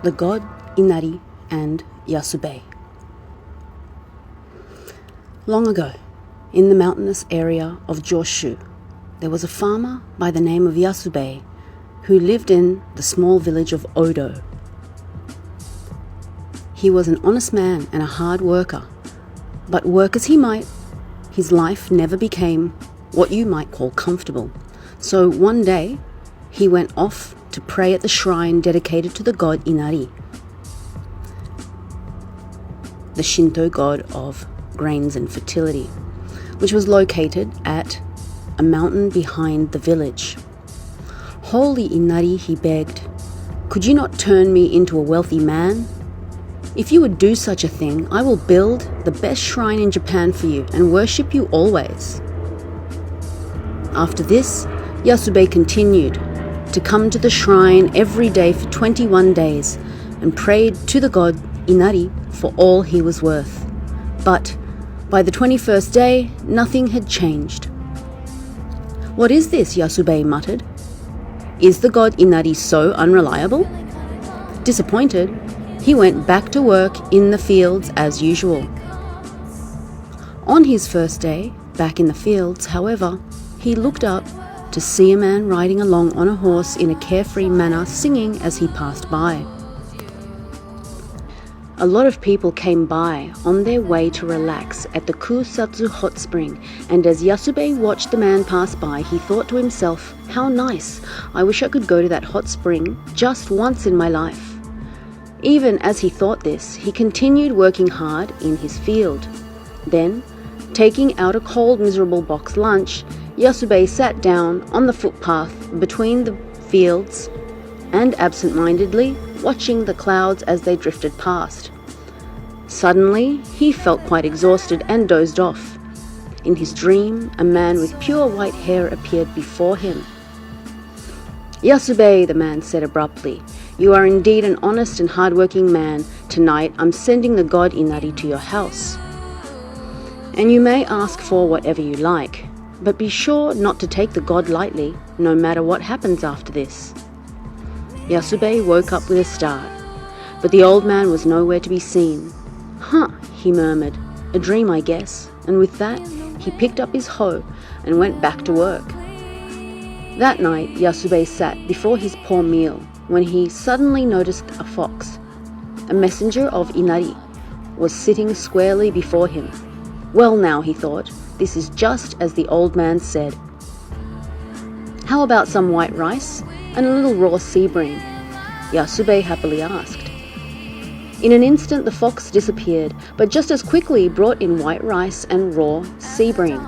the god Inari and Yasubei. Long ago, in the mountainous area of Joshu, there was a farmer by the name of Yasubei who lived in the small village of Odo. He was an honest man and a hard worker, but work as he might, his life never became what you might call comfortable. So one day, he went off to pray at the shrine dedicated to the god Inari, the Shinto god of grains and fertility, which was located at a mountain behind the village. "Holy Inari," he begged, "could you not turn me into a wealthy man? If you would do such a thing, I will build the best shrine in Japan for you and worship you always." After this, Yasubei continued to come to the shrine every day for 21 days and prayed to the god Inari for all he was worth. But by the 21st day, nothing had changed. "What is this?" Yasubei muttered. "Is the god Inari so unreliable?" Disappointed, he went back to work in the fields as usual. On his first day, back in the fields, however, he looked up to see a man riding along on a horse in a carefree manner, singing as he passed by. A lot of people came by on their way to relax at the Kusatsu hot spring, and as Yasubei watched the man pass by, he thought to himself, "How nice! I wish I could go to that hot spring just once in my life." Even as he thought this, he continued working hard in his field. Then, taking out a cold, miserable box lunch, Yasubei sat down on the footpath between the fields and absent-mindedly watching the clouds as they drifted past. Suddenly, he felt quite exhausted and dozed off. In his dream, a man with pure white hair appeared before him. "Yasubei," the man said abruptly, "you are indeed an honest and hard-working man. Tonight, I'm sending the god Inari to your house. And you may ask for whatever you like, but be sure not to take the god lightly, no matter what happens after this." Yasubei woke up with a start, but the old man was nowhere to be seen. "Huh," he murmured, "a dream, I guess," and with that, he picked up his hoe and went back to work. That night, Yasubei sat before his poor meal when he suddenly noticed a fox. A messenger of Inari was sitting squarely before him. "Well now," he thought, "this is just as the old man said. How about some white rice and a little raw sebring?" Yasubei happily asked. In an instant the fox disappeared, but just as quickly brought in white rice and raw sebring.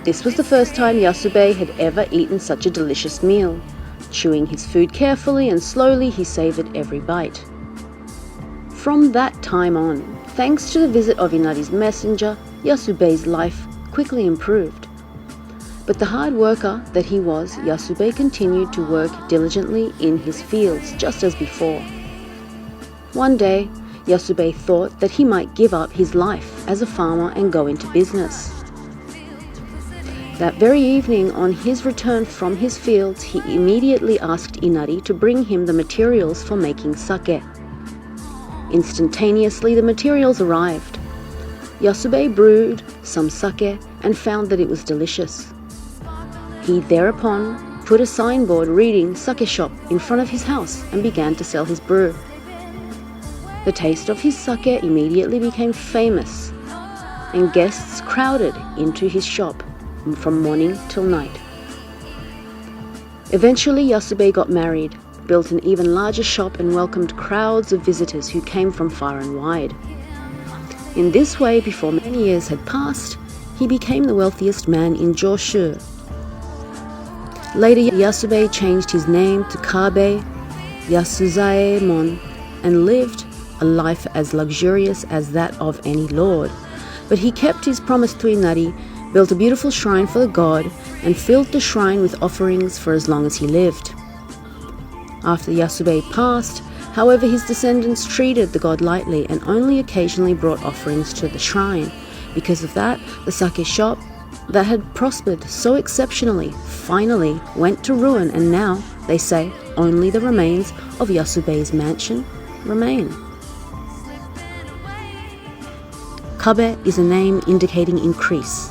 This was the first time Yasubei had ever eaten such a delicious meal. Chewing his food carefully and slowly, he savoured every bite. From that time on, thanks to the visit of Inari's messenger, Yasubei's life quickly improved. But the hard worker that he was, Yasubei continued to work diligently in his fields, just as before. One day, Yasubei thought that he might give up his life as a farmer and go into business. That very evening, on his return from his fields, he immediately asked Inari to bring him the materials for making sake. Instantaneously, the materials arrived. Yasubei brewed some sake and found that it was delicious. He thereupon put a signboard reading "Sake Shop" in front of his house and began to sell his brew. The taste of his sake immediately became famous, and guests crowded into his shop from morning till night. Eventually, Yasubei got married, built an even larger shop, and welcomed crowds of visitors who came from far and wide. In this way, before many years had passed, he became the wealthiest man in Joshu. Later, Yasubei changed his name to Kabe Yasuzaemon and lived a life as luxurious as that of any lord. But he kept his promise to Inari, built a beautiful shrine for the god, and filled the shrine with offerings for as long as he lived. After Yasubei passed, however, his descendants treated the god lightly and only occasionally brought offerings to the shrine. Because of that, the sake shop that had prospered so exceptionally finally went to ruin, and now, they say, only the remains of Yasubei's mansion remain. Kabe is a name indicating increase.